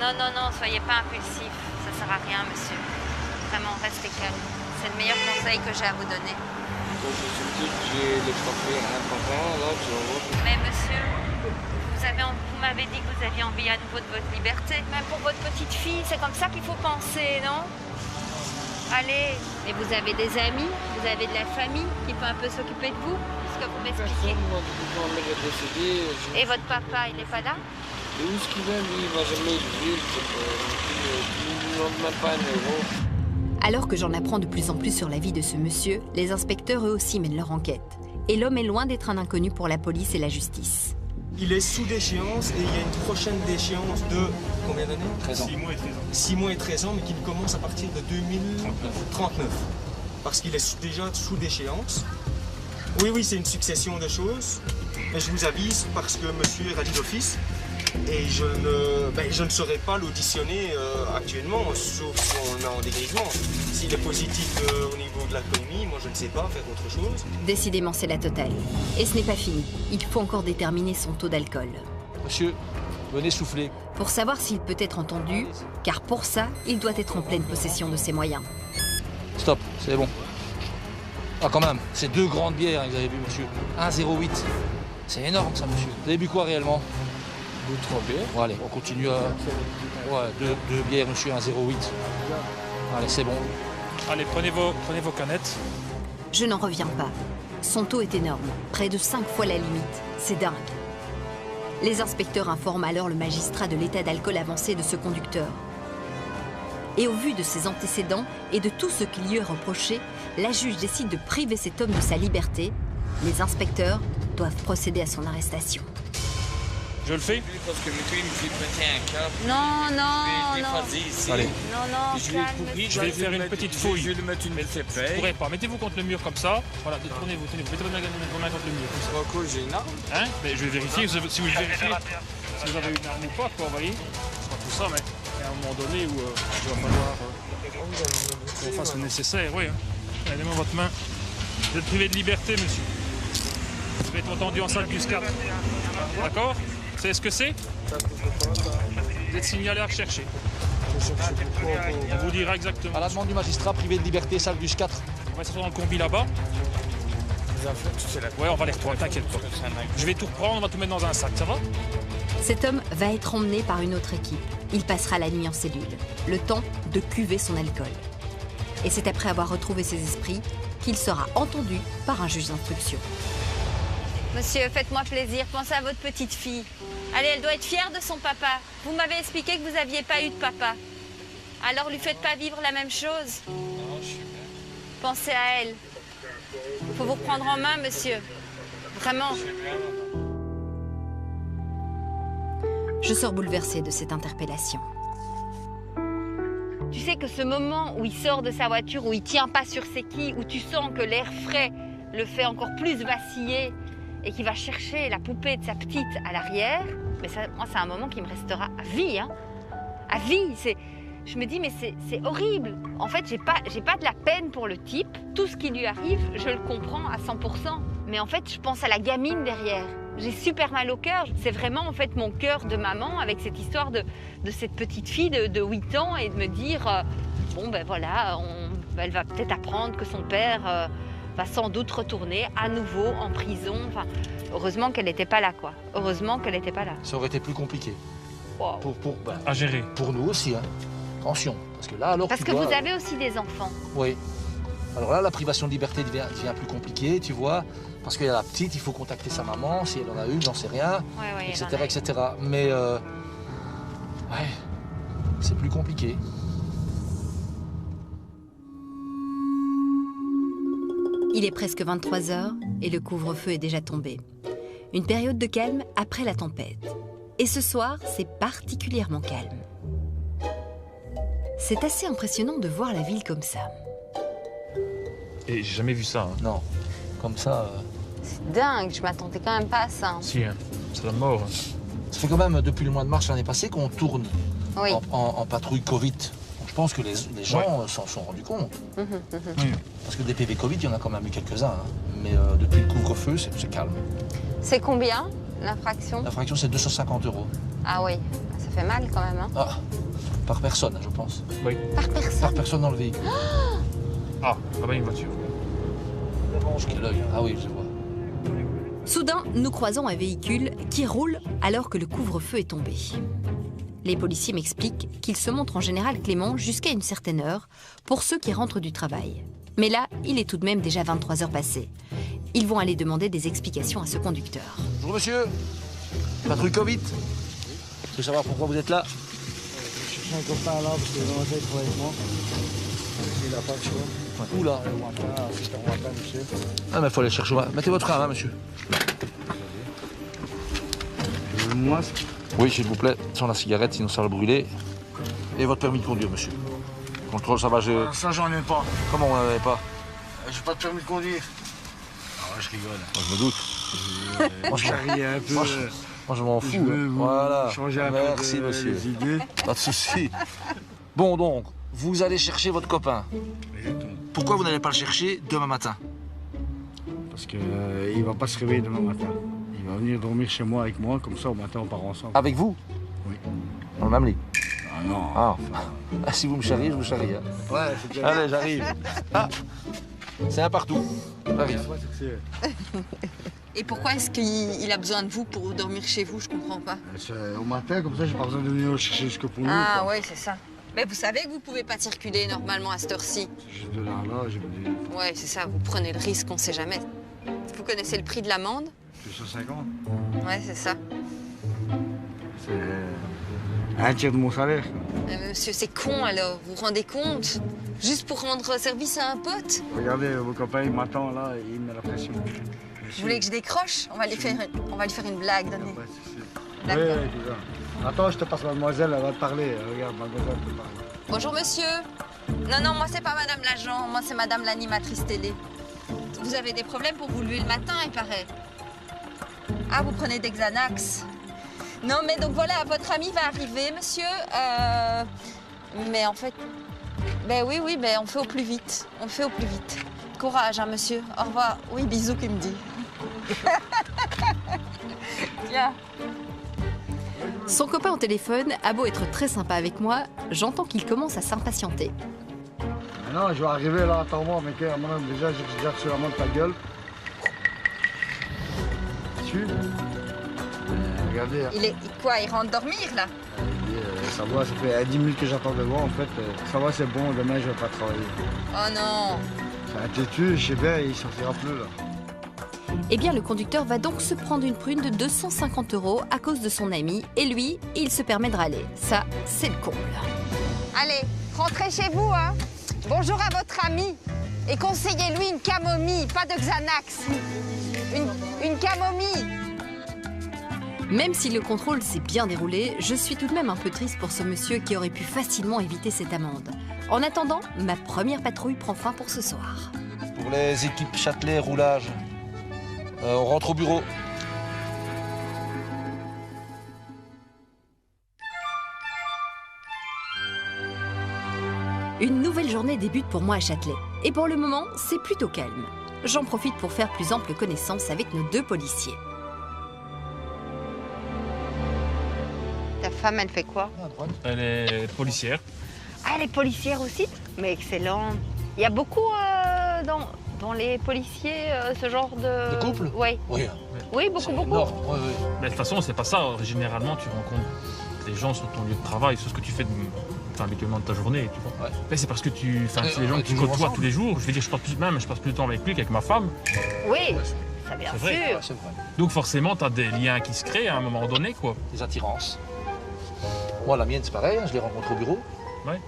Speaker 5: Non, non, non, soyez pas impulsif. Ça sert à rien, monsieur. Vraiment, restez calme. C'est le meilleur conseil que j'ai à vous donner.
Speaker 12: Quand je suis dit que j'ai les papiers un par un, là, tu vas voir.
Speaker 5: Mais monsieur, vous m'avez dit que vous aviez envie à nouveau de votre liberté. Même pour votre petite fille, c'est comme ça qu'il faut penser, non? Allez, et vous avez des amis, vous avez de la famille qui peut un peu s'occuper de vous, ce que vous m'expliquez.
Speaker 12: Personne, moi, depuis que ma mère est décédée,
Speaker 5: Et votre papa, il n'est pas là?
Speaker 12: Et où est-ce qu'il va, lui? Il va jamais élever, il ne demande même pas 1 euro.
Speaker 1: Alors que j'en apprends de plus en plus sur la vie de ce monsieur, les inspecteurs eux aussi mènent leur enquête. Et l'homme est loin d'être un inconnu pour la police et la justice.
Speaker 13: Il est sous déchéance et il y a une prochaine déchéance de combien d'années?
Speaker 7: 13 ans.
Speaker 13: 6 mois et 13 ans. 6 mois et 13 ans, mais qui commence à partir de 2039. Parce qu'il est déjà sous déchéance. Oui, oui, c'est une succession de choses. Mais je vous avise parce que monsieur est radié d'office et je ne saurais pas l'auditionner actuellement, sauf si on est en dégrisement. S'il est positif au niveau de l'alcoolémie, moi je ne sais pas faire autre chose.
Speaker 1: Décidément, c'est la totale. Et ce n'est pas fini. Il faut encore déterminer son taux d'alcool.
Speaker 7: Monsieur, venez souffler.
Speaker 1: Pour savoir s'il peut être entendu, car pour ça, il doit être en pleine possession de ses moyens.
Speaker 7: Stop, c'est bon. Ah quand même, c'est 2 grandes bières hein, que vous avez bu, monsieur. 1,08. C'est énorme ça, monsieur. Vous avez bu quoi réellement?
Speaker 12: 2-3 bières.
Speaker 7: Bon, allez, on continue à... Ouais, 2 bières, monsieur, 1,08. Allez, c'est bon.
Speaker 11: Allez, prenez vos canettes.
Speaker 1: Je n'en reviens pas. Son taux est énorme, près de 5 fois la limite. C'est dingue. Les inspecteurs informent alors le magistrat de l'état d'alcool avancé de ce conducteur. Et au vu de ses antécédents et de tout ce qu'il lui est reproché, la juge décide de priver cet homme de sa liberté. Les inspecteurs doivent procéder à son arrestation.
Speaker 11: Je le fais?
Speaker 12: Parce que lui, il me fait péter un câble.
Speaker 5: Non, non,
Speaker 12: Je vais
Speaker 5: non.
Speaker 12: défaser ici.
Speaker 7: Allez.
Speaker 5: Non, non,
Speaker 12: Je vais
Speaker 5: calme.
Speaker 12: courir,
Speaker 11: Je vais faire une petite fouille.
Speaker 12: Je vais lui mettre une
Speaker 11: Je
Speaker 12: CPE.
Speaker 11: pourrais pas. Mettez-vous contre le mur comme ça. Voilà, tournez-vous, tenez-vous. Mettez vos mains contre le mur. Comme ça.
Speaker 12: Pas cool, j'ai une arme.
Speaker 11: Hein? Mais je vais vérifier si vous vérifiez si vous avez une arme ou pas, quoi, vous voyez? C'est pas tout ça, mais il y a un moment donné où il va falloir qu'on fasse le nécessaire, oui. Hein. Donnez-moi votre main. Vous êtes privé de liberté, monsieur. Vous êtes entendu en salle bus 4. D'accord? Vous savez ce que c'est? Vous êtes signalé à rechercher. On vous dira exactement.
Speaker 7: À la demande du magistrat, privé de liberté, salle bus 4.
Speaker 11: On va s'asseoir dans le combi là-bas. Ouais, on va les reprendre, t'inquiète pas. Je vais tout reprendre, on va tout mettre dans un sac, ça va?
Speaker 1: Cet homme va être emmené par une autre équipe. Il passera la nuit en cellule, le temps de cuver son alcool. Et c'est après avoir retrouvé ses esprits qu'il sera entendu par un juge d'instruction.
Speaker 5: Monsieur, faites-moi plaisir, pensez à votre petite fille. Allez, elle doit être fière de son papa. Vous m'avez expliqué que vous n'aviez pas eu de papa. Alors lui faites pas vivre la même chose.
Speaker 12: Non, je suis bien.
Speaker 5: Pensez à elle. Faut vous prendre en main, monsieur. Vraiment.
Speaker 1: Je sors bouleversée de cette interpellation.
Speaker 5: Tu sais que ce moment où il sort de sa voiture, où il tient pas sur ses quilles, où tu sens que l'air frais le fait encore plus vaciller et qu'il va chercher la poupée de sa petite à l'arrière, mais ça, moi, c'est un moment qui me restera à vie. Hein. À vie. Je me dis, mais c'est horrible. En fait, j'ai pas de la peine pour le type. Tout ce qui lui arrive, je le comprends à 100%. Mais en fait, je pense à la gamine derrière. J'ai super mal au cœur. C'est vraiment en fait mon cœur de maman avec cette histoire de cette petite fille de 8 ans et de me dire, bon ben voilà, elle va peut-être apprendre que son père va sans doute retourner à nouveau en prison. Enfin, heureusement qu'elle n'était pas là, quoi. Heureusement qu'elle n'était pas là.
Speaker 7: Ça aurait été plus compliqué.
Speaker 5: Wow.
Speaker 4: À gérer.
Speaker 7: Pour nous aussi, hein. Attention, parce que là, alors
Speaker 5: Parce que vous avez aussi des enfants.
Speaker 7: Oui. Alors là, la privation de liberté devient plus compliquée, tu vois, parce qu'il y a la petite, il faut contacter sa maman, si elle en a une, j'en sais rien,
Speaker 5: ouais,
Speaker 7: etc., etc. Mais, ouais, c'est plus compliqué.
Speaker 1: Il est presque 23h et le couvre-feu est déjà tombé. Une période de calme après la tempête. Et ce soir, c'est particulièrement calme. C'est assez impressionnant de voir la ville comme ça.
Speaker 4: Et j'ai jamais vu ça. Hein.
Speaker 7: Non, comme ça...
Speaker 5: C'est dingue, je m'attendais quand même pas à ça.
Speaker 4: Si, hein. C'est la mort. Hein.
Speaker 7: Ça fait quand même depuis le mois de mars l'année passée qu'on tourne
Speaker 5: oui.
Speaker 7: en patrouille Covid. Donc je pense que les gens s'en sont rendus compte.
Speaker 4: Oui.
Speaker 7: Parce que des PV Covid, il y en a quand même eu quelques-uns. Hein. Mais depuis le couvre-feu, c'est calme.
Speaker 5: C'est combien, l'infraction?
Speaker 7: L'infraction, c'est 250 €.
Speaker 5: Ah oui, ça fait mal quand même. Hein.
Speaker 7: Ah, par personne, je pense.
Speaker 4: Oui.
Speaker 5: Par personne?
Speaker 7: Par personne dans le véhicule.
Speaker 4: Ah, là-bas, une voiture.
Speaker 7: Quel œil. Ah oui, je vois.
Speaker 1: Soudain, nous croisons un véhicule qui roule alors que le couvre-feu est tombé. Les policiers m'expliquent qu'ils se montrent en général cléments jusqu'à une certaine heure pour ceux qui rentrent du travail. Mais là, il est tout de même déjà 23 heures passées. Ils vont aller demander des explications à ce conducteur.
Speaker 7: Bonjour monsieur, patrouille Covid. Je veux savoir pourquoi vous êtes là.
Speaker 12: Je cherche un copain là parce que le matin il travaille avec moi. Il n'a pas le choix.
Speaker 7: Où là?
Speaker 12: Le matin, à 7h du matin, monsieur.
Speaker 7: Ah mais il faut aller chercher. Mettez votre arme, hein, monsieur.
Speaker 12: Le masque.
Speaker 7: Oui, s'il vous plaît, sans la cigarette, sinon ça va brûler. Et votre permis de conduire, monsieur. Contrôle, ça va,
Speaker 12: Ça, j'en ai pas.
Speaker 7: Comment on n'en avait pas?
Speaker 12: J'ai pas de permis de conduire. Ah ouais, je rigole.
Speaker 7: Moi, je me doute.
Speaker 12: Moi, je charrie un peu.
Speaker 7: Moi, je m'en fous.
Speaker 12: Hein.
Speaker 7: Voilà.
Speaker 12: Changer un
Speaker 7: Merci,
Speaker 12: peu
Speaker 7: monsieur.
Speaker 12: les idées.
Speaker 7: Pas de souci. Bon, donc, vous allez chercher votre copain.
Speaker 12: Exactement.
Speaker 7: Pourquoi vous n'allez pas le chercher demain matin?
Speaker 12: Parce qu'il ne va pas se réveiller demain matin. Il va venir dormir chez moi avec moi, comme ça au matin on part ensemble.
Speaker 7: Avec vous?
Speaker 12: Oui.
Speaker 7: Dans le même lit?
Speaker 12: Ah non.
Speaker 7: Ah, si vous me charriez, je vous charrie. Hein.
Speaker 12: Ouais, c'est bien.
Speaker 7: Allez, j'arrive. Ah, c'est un partout. J'arrive.
Speaker 14: Et pourquoi est-ce qu'il a besoin de vous pour dormir chez vous? Je comprends pas.
Speaker 12: Au matin, comme ça, j'ai pas besoin de venir le chercher jusque pour nous.
Speaker 14: Ah ouais, c'est ça. Mais vous savez que vous pouvez pas circuler normalement à cette heure-ci.
Speaker 12: Juste de là, j'ai dit.
Speaker 14: Ouais, c'est ça, vous prenez le risque, on sait jamais. Vous connaissez le prix de l'amende?
Speaker 12: 250.
Speaker 14: Ouais, c'est ça.
Speaker 12: C'est un tiers de mon salaire.
Speaker 14: Mais monsieur, c'est con alors, vous vous rendez compte? Juste pour rendre service à un pote?
Speaker 12: Regardez, vos copains, ils m'attendent là, et ils me mettent la pression.
Speaker 14: Vous voulez que je décroche? On va lui faire une blague, donnez.
Speaker 12: D'accord. Oui, c'est ça. Attends, je te passe mademoiselle, elle va te parler. Regarde, mademoiselle te parle.
Speaker 14: Bonjour monsieur. Non, moi c'est pas madame l'agent, moi c'est madame l'animatrice télé. Vous avez des problèmes pour vous lever le matin, il paraît. Ah, vous prenez des Xanax. Non, mais donc voilà, votre ami va arriver, monsieur. Mais en fait, ben oui, ben on fait au plus vite. On fait au plus vite. Courage, hein, monsieur. Au revoir. Oui, bisous, qu'il me dit. Tiens.
Speaker 1: Son copain au téléphone a beau être très sympa avec moi, j'entends qu'il commence à s'impatienter.
Speaker 12: Non, je vais arriver là, attends-moi, mec. Déjà, j'ai déjà reçu la main de ta gueule. Tu regardez. Hein.
Speaker 14: Il est quoi? Il rentre dormir là?
Speaker 12: Ça va, ça fait 10 minutes que j'attends devant en fait. Ça va, c'est bon, demain je vais pas travailler.
Speaker 14: Oh non.
Speaker 12: C'est un têtu, je sais bien, il sortira plus là.
Speaker 1: Eh bien, le conducteur va donc se prendre une prune de 250 € à cause de son ami. Et lui, il se permet de râler. Ça, c'est le comble.
Speaker 14: Allez, rentrez chez vous, hein. Bonjour à votre ami. Et conseillez-lui une camomille, pas de Xanax. Une camomille.
Speaker 1: Même si le contrôle s'est bien déroulé, je suis tout de même un peu triste pour ce monsieur qui aurait pu facilement éviter cette amende. En attendant, ma première patrouille prend fin pour ce soir.
Speaker 7: Pour les équipes Châtelet roulage, on rentre au bureau.
Speaker 1: Une nouvelle journée débute pour moi à Châtelet. Et pour le moment, c'est plutôt calme. J'en profite pour faire plus ample connaissance avec nos 2 policiers.
Speaker 14: Ta femme, elle fait quoi?
Speaker 4: Elle est policière.
Speaker 14: Ah, elle est policière aussi? Mais excellent. Il y a beaucoup dans les policiers ce genre de...
Speaker 7: De couple?
Speaker 14: Oui.
Speaker 7: Oui.
Speaker 14: Oui, beaucoup.
Speaker 7: Non, oui.
Speaker 4: Mais de toute façon, c'est pas ça. Généralement, tu rencontres les gens sur ton lieu de travail, c'est ce que tu fais habituellement de ta journée, tu vois. Ouais. Mais c'est parce que c'est les gens que tu côtoies tous les jours. Je veux dire, je passe plus de temps avec lui qu'avec ma femme.
Speaker 14: Oui, ça bien sûr.
Speaker 7: Ouais, c'est vrai.
Speaker 4: Donc forcément, tu as des liens qui se créent à un moment donné, quoi.
Speaker 7: Des attirances. Moi, la mienne, c'est pareil, je l'ai rencontrée au bureau.
Speaker 4: Ouais.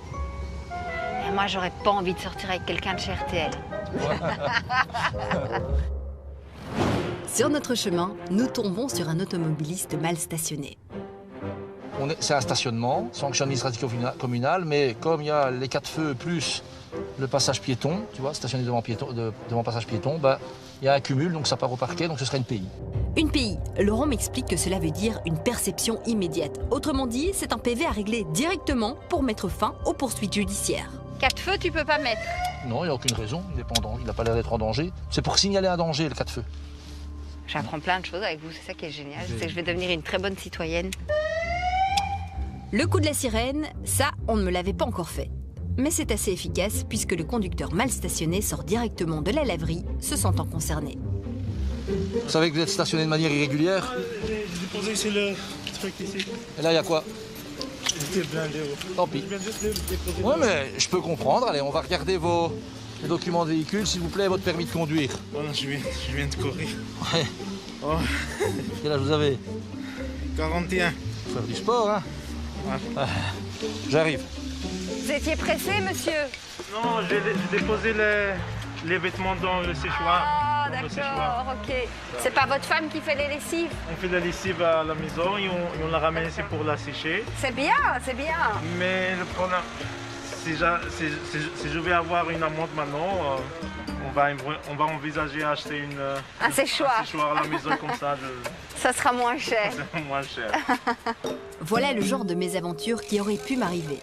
Speaker 14: Et moi, j'aurais pas envie de sortir avec quelqu'un de chez RTL.
Speaker 1: Sur notre chemin, nous tombons sur un automobiliste mal stationné.
Speaker 7: C'est un stationnement, sanction administrative communale, mais comme il y a les 4 feux plus le passage piéton, tu vois, stationné devant passage piéton, il y a un cumul, donc ça part au parquet, donc ce serait une PI.
Speaker 1: Une PI, Laurent m'explique que cela veut dire une perception immédiate. Autrement dit, c'est un PV à régler directement pour mettre fin aux poursuites judiciaires.
Speaker 14: 4 feux, tu peux pas mettre?
Speaker 7: Non, il n'y a aucune raison, il n'a pas l'air d'être en danger. C'est pour signaler un danger, le 4 feux.
Speaker 14: J'apprends plein de choses avec vous, c'est ça qui est génial. C'est que je vais devenir une très bonne citoyenne.
Speaker 1: Le coup de la sirène, ça, on ne me l'avait pas encore fait. Mais c'est assez efficace puisque le conducteur mal stationné sort directement de la laverie, se sentant concerné.
Speaker 7: Vous savez que vous êtes stationné de manière irrégulière?
Speaker 15: J'ai déposé sur le truc ici.
Speaker 7: Et là, il y a quoi?
Speaker 15: J'étais blindé.
Speaker 7: Tant pis. Oui, mais je peux comprendre. Allez, on va regarder les documents de véhicule, s'il vous plaît, votre permis de conduire.
Speaker 15: Oh non, je viens de courir.
Speaker 7: Ouais.
Speaker 15: Oh.
Speaker 7: Quel âge vous avez?
Speaker 15: 41.
Speaker 7: Faut faire du sport, hein? Ouais. J'arrive.
Speaker 14: Vous étiez pressé, monsieur?
Speaker 15: Non, j'ai déposé les vêtements dans le séchoir.
Speaker 14: Ah, d'accord, ok. C'est pas votre femme qui fait les lessives?
Speaker 15: On fait la lessive à la maison et on la ramène ici pour la sécher.
Speaker 14: C'est bien, c'est bien.
Speaker 15: Mais le problème, si je vais avoir une amende maintenant, on va envisager acheter
Speaker 14: un séchoir
Speaker 15: à la maison comme ça.
Speaker 14: Ça sera moins cher.
Speaker 15: Ça sera moins cher.
Speaker 1: Voilà le genre de mésaventure qui aurait pu m'arriver.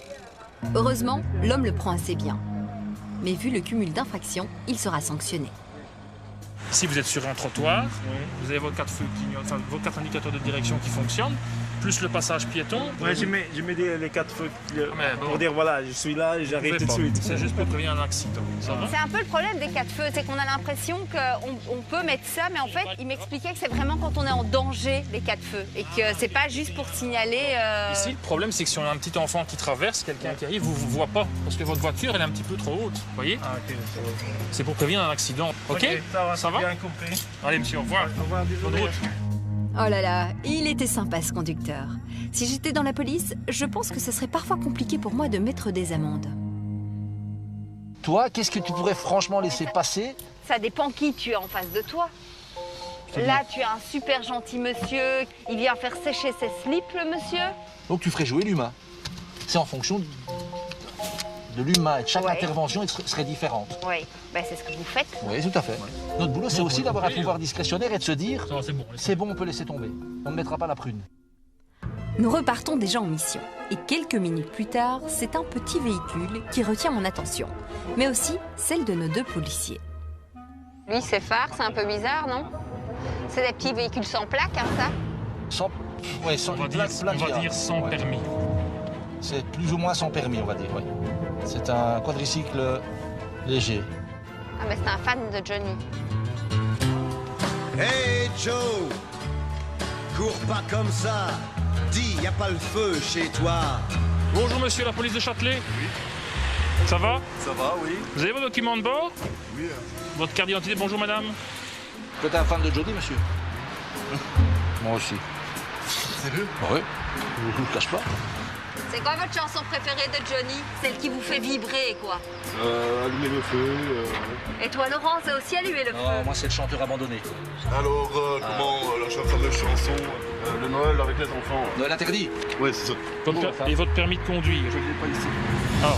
Speaker 1: Heureusement, l'homme le prend assez bien. Mais vu le cumul d'infractions, il sera sanctionné.
Speaker 4: Si vous êtes sur un trottoir, vous avez vos 4 feux vos 4 indicateurs de direction qui fonctionnent, plus le passage piéton.
Speaker 15: Ouais, je mets les 4 feux pour dire voilà, je suis là et j'arrive tout de suite.
Speaker 4: C'est juste pour prévenir un accident.
Speaker 14: C'est un peu le problème des 4 feux, c'est qu'on a l'impression qu'on peut mettre ça, mais en fait, il m'expliquait que c'est vraiment quand on est en danger, les 4 feux, et que c'est pas juste pour signaler...
Speaker 4: Ici, le problème, c'est que si on a un petit enfant qui traverse, quelqu'un qui arrive, vous ne voit pas, parce que votre voiture, elle est un petit peu trop haute, vous voyez?
Speaker 15: Ah, ok.
Speaker 4: C'est pour prévenir un accident. Ok, ça va?
Speaker 15: Bien compris.
Speaker 4: Allez, monsieur, au revoir.
Speaker 15: Au revoir, désolé.
Speaker 4: Bonne route.
Speaker 1: Oh là là, il était sympa ce conducteur. Si j'étais dans la police, je pense que ce serait parfois compliqué pour moi de mettre des amendes.
Speaker 7: Toi, qu'est-ce que tu pourrais franchement laisser passer?
Speaker 14: Ça dépend qui tu es en face de toi. Là, tu as un super gentil monsieur, il vient faire sécher ses slips, le monsieur.
Speaker 7: Donc tu ferais jouer l'humain. C'est en fonction de l'humain et chaque intervention serait différente.
Speaker 14: Oui, c'est ce que vous faites.
Speaker 7: Oui, tout à fait. Notre boulot, c'est aussi d'avoir un pouvoir discrétionnaire et de se dire c'est bon, on peut laisser tomber. On ne mettra pas la prune.
Speaker 1: Nous repartons déjà en mission. Et quelques minutes plus tard, c'est un petit véhicule qui retient mon attention. Mais aussi celle de nos 2 policiers.
Speaker 14: Lui, c'est phare, c'est un peu bizarre, non? C'est des petits véhicules sans plaque, hein, ça?
Speaker 7: Sans
Speaker 4: on va dire sans permis.
Speaker 7: C'est plus ou moins sans permis, on va dire, oui. C'est un quadricycle léger.
Speaker 14: Ah, mais c'est un fan de Johnny.
Speaker 16: Hey Joe, cours pas comme ça. Dis, y a pas le feu chez toi.
Speaker 4: Bonjour monsieur, la police de Châtelet. Oui. Ça va?
Speaker 16: Ça va, oui.
Speaker 4: Vous avez vos documents de bord?
Speaker 16: Oui.
Speaker 4: Votre carte d'identité, bonjour madame.
Speaker 7: Vous êtes un fan de Johnny, monsieur? Moi aussi.
Speaker 3: Sérieux?
Speaker 7: Oui, je ne vous le cache pas.
Speaker 14: C'est quoi votre chanson préférée de Johnny? Celle qui vous fait vibrer, quoi.
Speaker 3: Allumer le feu.
Speaker 14: Et toi, Laurent, c'est aussi allumer le feu?
Speaker 7: Non, moi, c'est le chanteur abandonné.
Speaker 3: Alors, comment la fameuse chanson, le Noël avec les enfants?
Speaker 7: Noël interdit?
Speaker 3: Oui, c'est ça.
Speaker 4: Et votre permis de conduire?
Speaker 3: Je ne l'ai pas ici.
Speaker 4: Ah,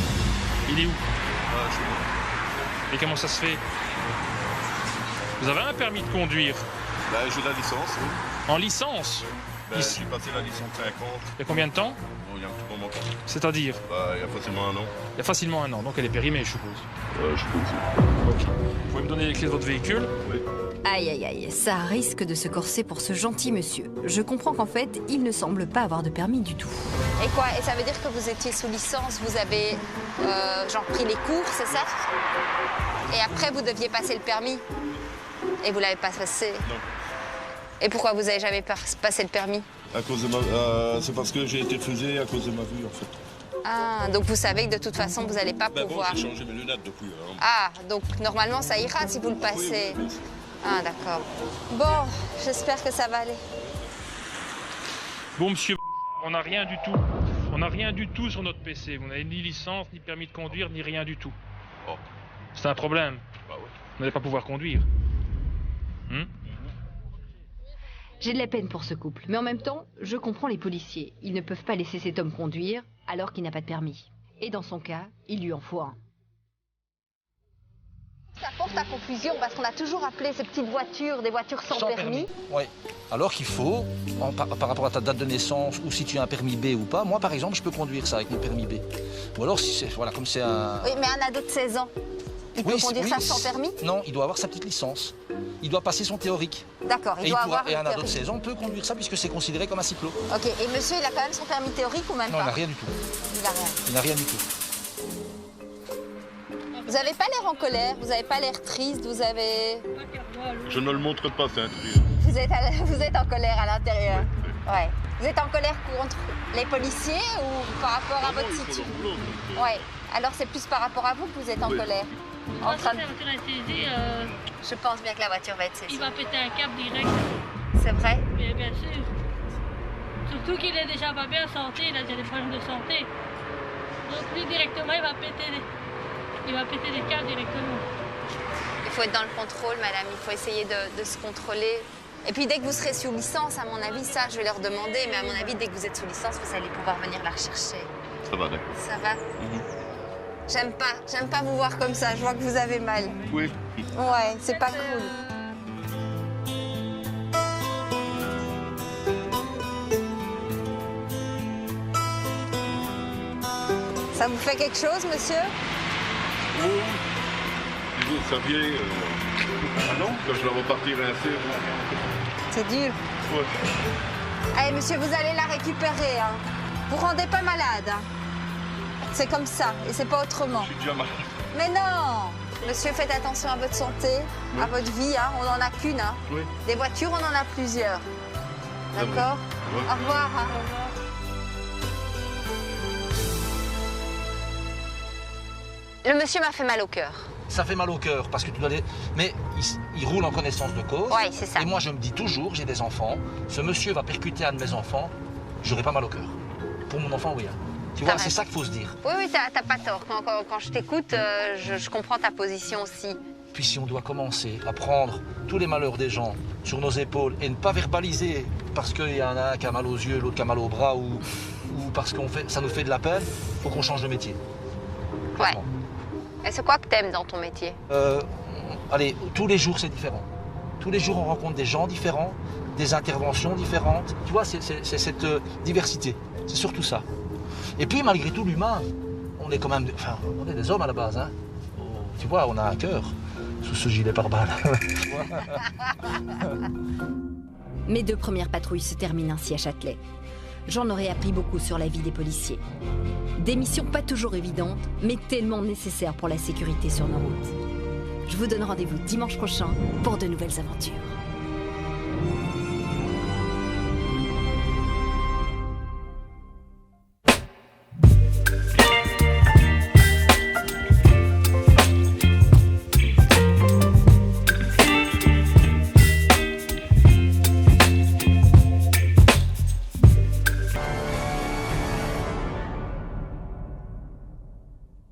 Speaker 4: il est où?
Speaker 3: Chez moi.
Speaker 4: Et comment ça se fait? Vous avez un permis de conduire?
Speaker 3: Bah, j'ai la licence, oui.
Speaker 4: En licence?
Speaker 3: Bah, j'ai passé la licence 50.
Speaker 4: Il y a combien de temps?
Speaker 3: Il y a un petit moment.
Speaker 4: C'est-à-dire?
Speaker 3: Bah, il y a facilement 1 an.
Speaker 4: Il y a facilement 1 an, donc elle est périmée, je suppose.
Speaker 3: Je pense.
Speaker 4: Ok. Vous pouvez me donner les clés de votre véhicule?
Speaker 3: Oui.
Speaker 1: Aïe aïe aïe, ça risque de se corser pour ce gentil monsieur. Je comprends qu'en fait, il ne semble pas avoir de permis du tout.
Speaker 14: Et quoi? Et ça veut dire que vous étiez sous licence, vous avez genre pris les cours, c'est ça? Et après, vous deviez passer le permis? Et vous l'avez pas passé?
Speaker 3: Non.
Speaker 14: Et pourquoi vous avez jamais passé le permis?
Speaker 3: À cause de c'est parce que j'ai été refusé à cause de ma vue, en fait.
Speaker 14: Ah, donc vous savez que de toute façon, vous n'allez pas pouvoir...
Speaker 3: Bon, j'ai changé mes lunettes depuis.
Speaker 14: Ah, donc normalement, ça ira si vous le passez.
Speaker 3: Oui.
Speaker 14: Ah, d'accord. Bon, j'espère que ça va aller.
Speaker 4: Bon, monsieur, on n'a rien du tout. On n'a rien du tout sur notre PC. Vous n'avez ni licence, ni permis de conduire, ni rien du tout.
Speaker 3: Oh.
Speaker 4: C'est un problème.
Speaker 3: Bah ouais.
Speaker 4: Vous n'allez pas pouvoir conduire.
Speaker 1: J'ai de la peine pour ce couple, mais en même temps, je comprends les policiers. Ils ne peuvent pas laisser cet homme conduire alors qu'il n'a pas de permis. Et dans son cas, il lui en faut un.
Speaker 14: Ça porte à confusion parce qu'on a toujours appelé ces petites voitures des voitures sans permis.
Speaker 7: Oui. Alors qu'il faut, par rapport à ta date de naissance ou si tu as un permis B ou pas, moi par exemple, je peux conduire ça avec mon permis B. Ou alors, si c'est, voilà, comme c'est un...
Speaker 14: Oui, mais un ado de 16 ans, il peut conduire ça sans permis?
Speaker 7: Non, il doit avoir sa petite licence. Il doit passer son théorique.
Speaker 14: D'accord, il doit avoir
Speaker 7: Et un ado de
Speaker 14: théorique.
Speaker 7: 16 ans peut conduire ça puisque c'est considéré comme un cyclo.
Speaker 14: Ok, et monsieur, il a quand même son permis théorique ou même
Speaker 7: Non,
Speaker 14: pas?
Speaker 7: il n'a rien du tout.
Speaker 14: Il n'a rien.
Speaker 7: Il n'a rien du tout.
Speaker 14: Vous n'avez pas l'air en colère, vous n'avez pas l'air triste, vous avez...
Speaker 3: Je ne le montre pas, c'est intérieur.
Speaker 14: Vous êtes en colère à l'intérieur. Ouais. Vous êtes en colère contre les policiers ou par rapport à votre situation? Ouais. Alors c'est plus par rapport à vous que vous êtes en colère. En train de... Je pense bien que la voiture va être saisie.
Speaker 17: Il va péter un câble direct.
Speaker 14: C'est vrai?
Speaker 17: Mais bien sûr. Surtout qu'il est déjà pas bien en santé, il a déjà des problèmes de santé. Donc lui directement il va péter des câbles directement.
Speaker 14: Il faut être dans le contrôle, madame, il faut essayer de se contrôler. Et puis dès que vous serez sous licence, à mon avis, ça je vais leur demander, mais à mon avis, dès que vous êtes sous licence, vous allez pouvoir venir la rechercher.
Speaker 3: Ça va, d'accord.
Speaker 14: Ça va? J'aime pas vous voir comme ça, je vois que vous avez mal.
Speaker 3: Oui.
Speaker 14: Ouais, c'est pas cool. Ça vous fait quelque chose, monsieur?
Speaker 3: Vous saviez, quand je dois repartir ainsi.
Speaker 14: C'est dur.
Speaker 3: Ouais.
Speaker 14: Allez, monsieur, vous allez la récupérer. Hein. Vous rendez pas malade. Hein. C'est comme ça, et c'est pas autrement.
Speaker 3: Je suis déjà malade.
Speaker 14: Mais non! Monsieur, faites attention à votre santé, à votre vie. Hein. On n'en a qu'une. Hein.
Speaker 3: Oui.
Speaker 14: Des voitures, on en a plusieurs. D'accord?
Speaker 3: Ouais.
Speaker 14: Au revoir. Hein. Le monsieur m'a fait mal au cœur.
Speaker 7: Ça fait mal au cœur parce que tu dois les... Mais il roule en connaissance de cause.
Speaker 14: Oui, c'est ça.
Speaker 7: Et moi, je me dis toujours, j'ai des enfants, ce monsieur va percuter un de mes enfants, j'aurai pas mal au cœur. Pour mon enfant, oui. Hein. Tu vois, c'est ça qu'il faut se dire.
Speaker 14: Oui, oui, t'as pas tort. Quand je t'écoute, je comprends ta position aussi.
Speaker 7: Puis si on doit commencer à prendre tous les malheurs des gens sur nos épaules et ne pas verbaliser parce qu'il y en a un qui a mal aux yeux, l'autre qui a mal aux bras ou parce que ça nous fait de la peine, il faut qu'on change de métier.
Speaker 14: Ouais. Et c'est quoi que t'aimes dans ton métier?
Speaker 7: Allez, tous les jours c'est différent. Tous les jours on rencontre des gens différents, des interventions différentes. Tu vois, c'est cette diversité. C'est surtout ça. Et puis malgré tout l'humain, on est quand même, enfin, on est des hommes à la base. Hein. Tu vois, on a un cœur sous ce gilet pare-balles.
Speaker 1: Mes 2 premières patrouilles se terminent ainsi à Châtelet. J'en aurais appris beaucoup sur la vie des policiers. Des missions pas toujours évidentes, mais tellement nécessaires pour la sécurité sur nos routes. Je vous donne rendez-vous dimanche prochain pour de nouvelles aventures.